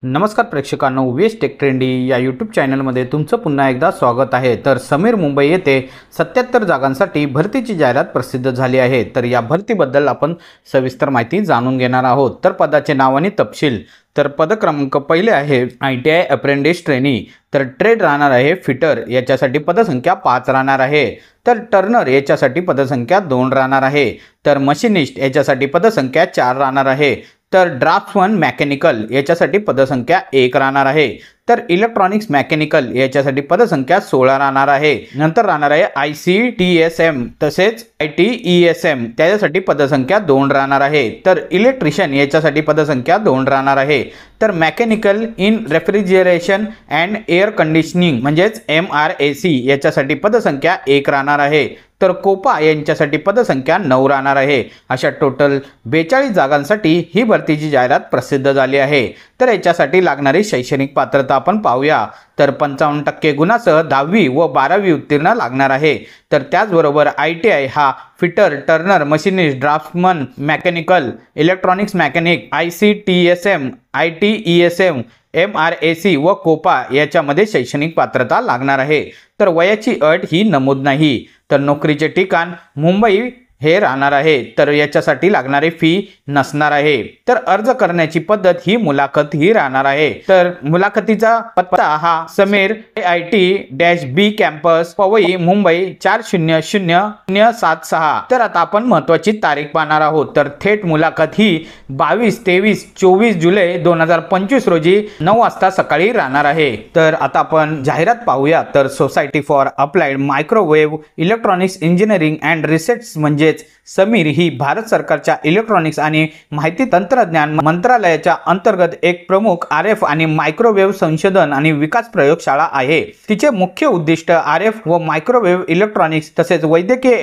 नमस्कार प्रेक्षकांनो, waste take trendy या YouTube चॅनलमध्ये तुमचं पुन्हा एकदा स्वागत आहे। तर समीर मुंबई येथे 77 जागांसाठी भरतीची जाहिरात प्रसिद्ध झाली आहे। तर या भरतीबद्दल आपण सविस्तर माहिती जाणून घेणार आहोत। तर पदाचे नाव आणि तपशील। तर पद क्रमांक पहिले आहे ITI अप्रेंटिस ट्रेनी। तर ट्रेड राहणार आहे फिटर, याच्यासाठी पदसंख्या 5 राहणार आहे। तर टर्नर याच्यासाठी पदसंख्या 2 राहणार आहे। तर मशीनिस्ट याच्यासाठी पदसंख्या 4 राहणार आहे। तर ड्राफ्ट्समन मेकॅनिकल याच्यासाठी पदसंख्या 1 राहणार आहे। तर इलेक्ट्रॉनिक्स मेकॅनिकल याच्यासाठी पदसंख्या 16 राहणार आहे। नंतर राहणार आहे ICTSM तसेच ITESM, त्याच्यासाठी पदसंख्या 2 राहणार आहे। तर इलेक्ट्रिशियन याच्यासाठी पदसंख्या 2 राहणार आहे। तर mechanical in refrigeration and air conditioning म्हणजेच MRAC याच्यासाठी पदसंख्या 1 राहणार आहे। तर कोपा यांच्यासाठी पदसंख्या 9 राहणार आहे। अशा टोटल 42 जागांसाठी ही भरतीची जाहिरात प्रसिद्ध झाली आहे। तर याच्यासाठी लागणारी शैक्षणिक पात्रता आपण पाहूया। तर 55% गुणासह 10वी व 12वी उत्तीर्ण लागणार आहे। तर त्याचबरोबर ITI हा fitter, turner, machinist, draughtsman mechanical, electronics mechanic, ICTSM, ITESM, MRAC व कोपा याच्यामध्ये शैक्षणिक पात्रता लागणार आहे। तर वयाची अट ही नमूद नाही। तर नोकरीचे ठिकाण मुंबई हे राहणार आहे। तर याच्यासाठी लागणारी फी नसणार आहे। तर अर्ज करण्याची पद्धत ही मुलाखत ही राहणार आहे। तर मुलाखतीचा पत्ता हा समीर IT-B कॅम्पस पवई मुंबई 400076। तर आता आपण महत्त्वाची तारीख पाहणार आहोत। तर थेट मुलाखत ही 22, 23, 24 जुलै 2025 रोजी 9 वाजता सकाळी राहणार आहे। तर आता आपण जाहिरात पाहूया। तर society for applied microwave electronics engineering and research म्हणजे समीर ही भारत सरकारच्या इलेक्ट्रॉनिक्स आणि माहिती तंत्रज्ञान मंत्रालयाच्या अंतर्गत एक प्रमुख RF आणि मायक्रोवेव्ह संशोधन आणि विकास प्रयोगशाळा आहे। तिचे मुख्य उद्दिष्ट RF व मायक्रोवेव्ह इलेक्ट्रॉनिक्स तसेच वैद्यकीय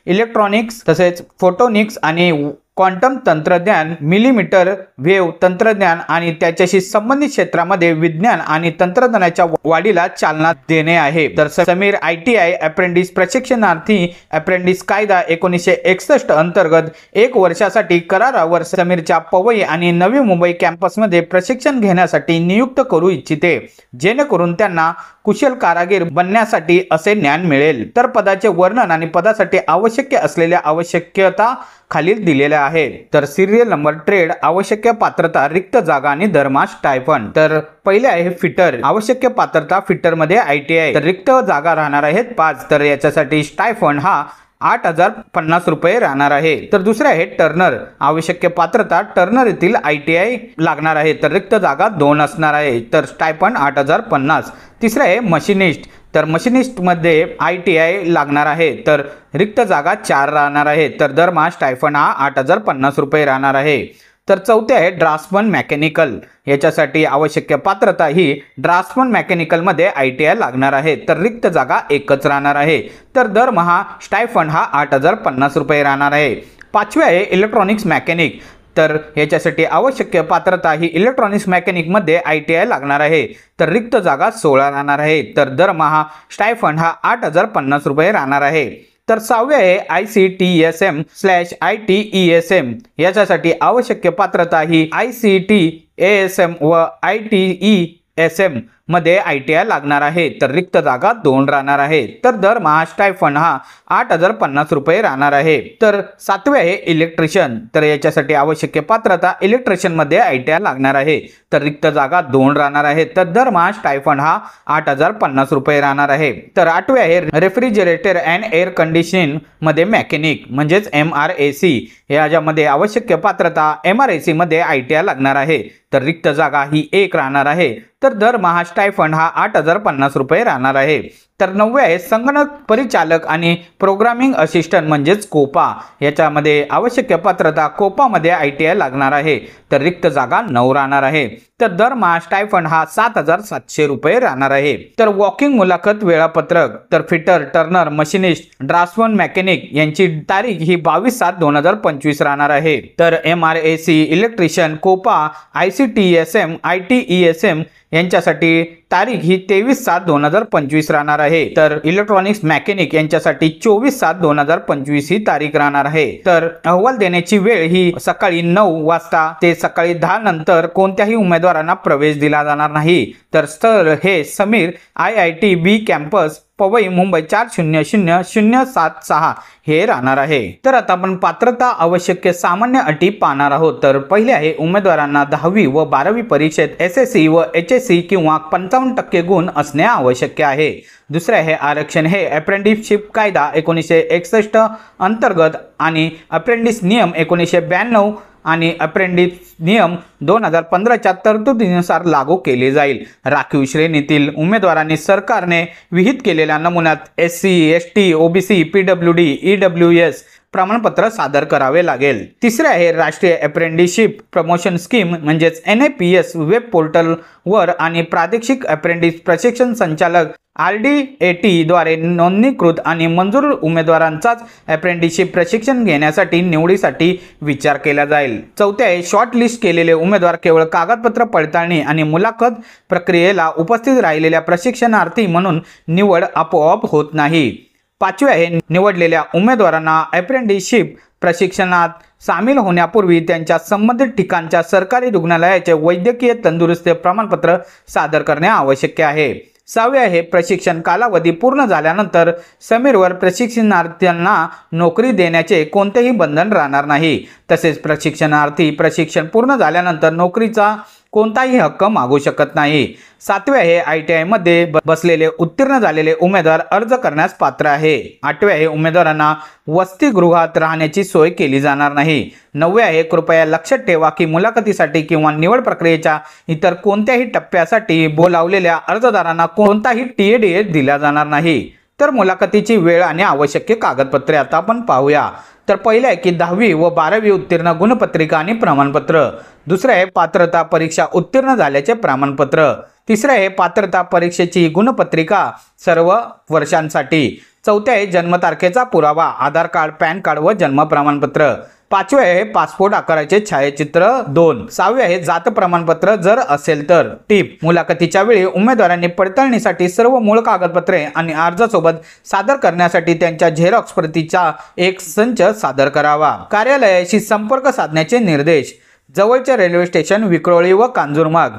इलेक्ट्रॉनिक्स तसेच फोटोनिक्स आणि क्वांटम तंत्रज्ञान, मिलीमीटर वेव्ह तंत्रज्ञान आणि त्याच्याशी संबंधित क्षेत्रामध्ये विज्ञान आणि तंत्रज्ञानाच्या वाढीला चालना देणे आहे। तर समीर ITI अप्रेंटिस प्रशिक्षणार्थी अप्रेंटिस कायदा 1961 अंतर्गत 1 वर्षासाठी करारावर समीरच्या पवई आणि नवी मुंबई कॅम्पसमध्ये प्रशिक्षण घेण्यासाठी नियुक्त करू इच्छिते, जेणेकरून त्यांना कुशल कारागीर बनण्यासाठी असे ज्ञान मिळेल। तर पदाचे वर्णन आणि पदासाठी आवश्यक असलेल्या आवश्यकता खालील दिलेल्या आहेत। तर सिरियल नंबर, ट्रेड, आवश्यक पात्रता, रिक्त जागा आणि दरमहा स्टायफंड। तर पहिले आहे फिटर, आवश्यक पात्रता फिटर मध्ये ITI, तर रिक्त जागा राहणार आहेत 5। तर याच्यासाठी स्टायफंड हा 8050 रुपये राहणार आहे। तर दुसरे आहे टर्नर, आवश्यक पात्रता टर्नर येथील ITI लागणार आहे। तर रिक्त जागा 2 असणार आहे। तर स्टायफंड 8050। तिसरे आहे मशीनिस्ट, तर मशीनिस्ट मध्ये ITI लागणार आहे। तर रिक्त जागा 4 राहणार आहे। तर दरमहा स्टायफंड हा 8050 रुपये राहणार आहे। तर चौथे आहे ड्राफ्ट्समन मेकॅनिकल, याच्यासाठी आवश्यक पात्रता ही ड्राफ्ट्समन मेकॅनिकल मध्ये ITI लागणार आहे। तर रिक्त जागा 1च राहणार आहे। तर दरमहा स्टायफंड हा 8050 रुपये राहणार आहे। पाचवे आहे इलेक्ट्रॉनिक्स मेकॅनिक, तर याच्यासाठी आवश्यक पात्रता ही इलेक्ट्रॉनिक्स मेकॅनिक मध्ये ITI लागणार आहे। तर रिक्त जागा 16 राहणार आहे। तर दरमहा स्टायफंड हा 8050 रुपये राहणार आहे। तर 6वे आहे ICTSM/ITESM, याच्यासाठी आवश्यक पात्रता ही ICTASM व ITESM मध्ये ITI लागणार आहे। तर रिक्त जागा 2 राहणार आहे। तर दरमहा स्टायफंड हा 8050 रुपये राहणार आहे। तर 7वे आहे इलेक्ट्रिशियन, तर याच्यासाठी आवश्यक पात्रता इलेक्ट्रिशियन मध्ये ITI लागणार आहे। तर रिक्त जागा 2 राहणार आहे। तर दरमहा स्टायफंड हा 8050 रुपये राहणार आहे। तर 8वे आहे रेफ्रिजरेटर अँड एअर कंडिशनिंग मध्ये मेकॅनिक म्हणजेच MRAC, याच्यामध्ये आवश्यक पात्रता MRAC मध्ये ITI लागणार आहे। तर रिक्त जागा ही 1 राहणार आहे। तर दरमहा स्टायफंड हा 8050 रुपये राहणार आहे। तर 9वे आहे संगणक परिचालक आणि प्रोग्रामिंग असिस्टंट म्हणजेच कोपा, याच्यामध्ये आवश्यक पात्रता कोपामध्ये ITI लागणार आहे। तर रिक्त जागा 9 राहणार आहे। तर दरमहा स्टायफंड हा 7700 रुपये राहणार आहे। तर वॉकिंग मुलाखत वेळापत्रक, तर fitter, turner, machinist, draftsman mechanic यांची तारीख ही 22/7/2025 राहणार आहे। तर MRAC, electrician, COPA, ICTSM, ITESM यांच्यासाठी तारीख ही 23/7/2025 राहणार आहे। तर इलेक्ट्रॉनिक्स मेकॅनिक यांच्यासाठी 24/7/2025 ही तारीख राहणार आहे। तर अहवाल देण्याची वेळ ही सकाळी 9 वाजता ते सकाळी 10 नंतर कोणत्याही उमेदवारांना प्रवेश दिला जाणार नाही। तर स्थळ हे Sameer IIT B campus Powai Mumbai 400076 हे राहणार आहे। तर आता आपण पात्रता आवश्यक सामान्य अटी पाहणार आहोत। तर पहिले आहे उमेदवारांना 10वी व 12वी परीक्षेत SSC व HSC किंवा 55% गुण असणे आवश्यक आहे। दुसरे आहे आरक्षण हे अप्रेंटिसशिप कायदा 1961 अंतर्गत आणि अप्रेंटिस नियम 1992 आणि अप्रेंटिस नियम 2015च्या तरतुदीनुसार लागू केले जाईल। राखीव श्रेणीतील उमेदवारांनी सरकारने विहित केलेल्या नमुन्यात SC ST OBC PWD EWS प्रमाणपत्र सादर करावे लागेल। तिसरे आहे राष्ट्रीय अप्रेंटिसशिप प्रमोशन स्कीम म्हणजेच NAPS वेब पोर्टल वर आणि प्रादेशिक अप्रेंटिस प्रशिक्षण संचालक RDAT द्वारे नोंदणीकृत आणि मंजूर उमेदवारांचाच अप्रेंटिसशिप प्रशिक्षण घेण्यासाठी निवडीसाठी विचार केला जाईल। चौथे आहे शॉर्ट लिस्ट केलेले उमेदवार केवळ कागदपत्र पडताळणी आणि मुलाखत प्रक्रियेला उपस्थित राहिलेल्या प्रशिक्षणार्थी म्हणून निवड आपोआप होत नाही। पाचवे आहे निवडलेल्या उमेदवारांना अप्रेंटिसशिप प्रशिक्षणात सामील होण्यापूर्वी त्यांच्या संबंधित ठिकाणच्या सरकारी रुग्णालयाचे वैद्यकीय तंदुरुस्ती प्रमाणपत्र सादर करणे आवश्यक आहे। सहावे आहे प्रशिक्षण कालावधी पूर्ण झाल्यानंतर समीरवर प्रशिक्षणार्थ्यांना नोकरी देण्याचे कोणतेही बंधन राहणार नाही। तसेच प्रशिक्षणार्थी प्रशिक्षण पूर्ण झाल्यानंतर नोकरीचा कोणताही हक्क मागू शकत नाही। सातवे आहे ITI मध्ये बसलेले उत्तीर्ण झालेले उमेदवार अर्ज करण्यास पात्र आहे। आठवे आहे उमेदवारांना वसतिगृहात राहण्याची सोय केली जाणार नाही। नववे आहे कृपया लक्षात ठेवा की मुलाखतीसाठी किंवा निवड प्रक्रियेच्या इतर कोणत्याही टप्प्यासाठी बोलावलेल्या अर्जदारांना कोणताही TDS दिला जाणार नाही। तर मुलाखतीची वेळ आणि आवश्यक कागदपत्रे आता आपण पाहूया। तर पहिले आहे की 10वी व 12वी उत्तीर्ण गुणपत्रिका आणि प्रमाणपत्र। दुसरे आहे पात्रता परीक्षा उत्तीर्ण झाल्याचे प्रमाणपत्र। तिसरे आहे पात्रता परीक्षेची गुणपत्रिका सर्व वर्षांसाठी। चौथे आहे जन्मतारखेचा पुरावा आधार कार्ड पॅन कार्ड व जन्म प्रमाणपत्र। पाचवे आहे पासपोर्ट आकाराचे छायाचित्र 2। सहावे आहे जात प्रमाणपत्र जर असेल तर। टिप मुलाखतीच्या वेळी उमेदवारांनी पडताळणीसाठी सर्व मूळ कागदपत्रे आणि अर्जासोबत सादर करण्यासाठी त्यांच्या झेरॉक्स प्रतीचा एक संच सादर करावा। कार्यालयाशी संपर्क साधण्याचे निर्देश जवळचे रेल्वे स्टेशन विक्रोळी व कांजूरमार्ग।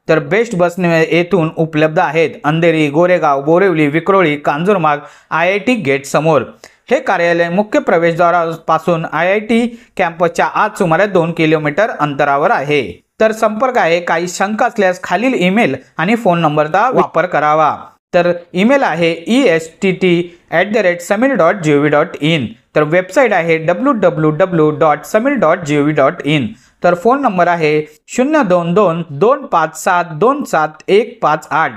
तर बेस्ट बस येथून उपलब्ध आहेत अंधेरी गोरेगाव बोरिवली विक्रोळी कांजूरमार्ग IIT गेट समोर। हे कार्यालय मुख्य प्रवेशद्वारापासून IIT कॅम्पसच्या आत सुमारे 2 किलोमीटर अंतरावर आहे। तर संपर्क आहे काही शंका असल्यास खालील ईमेल आणि फोन नंबरचा वापर करावा। तर ईमेल आहे est@samir.gov.in। तर वेबसाईट आहे www.samir.gov.in। तर फोन नंबर आहे 022-257-27158।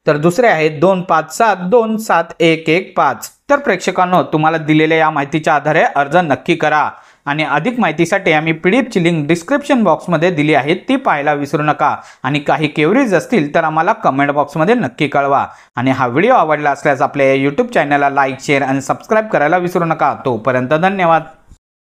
तर दुसरे आहे 257-27115। तर प्रेक्षकांनो तुम्हाला दिलेल्या या माहितीच्या आधारे अर्ज नक्की करा आणि अधिक माहितीसाठी आम्ही PDF ची लिंक डिस्क्रिप्शन बॉक्समध्ये दिली आहे ती पाहायला विसरू नका। आणि काही क्वेरीज असतील तर आम्हाला कमेंट बॉक्समध्ये नक्की कळवा। आणि हा व्हिडिओ आवडला असल्यास आपल्या YouTube चॅनलला लाईक शेअर आणि सबस्क्राईब करायला विसरू नका। तोपर्यंत धन्यवाद।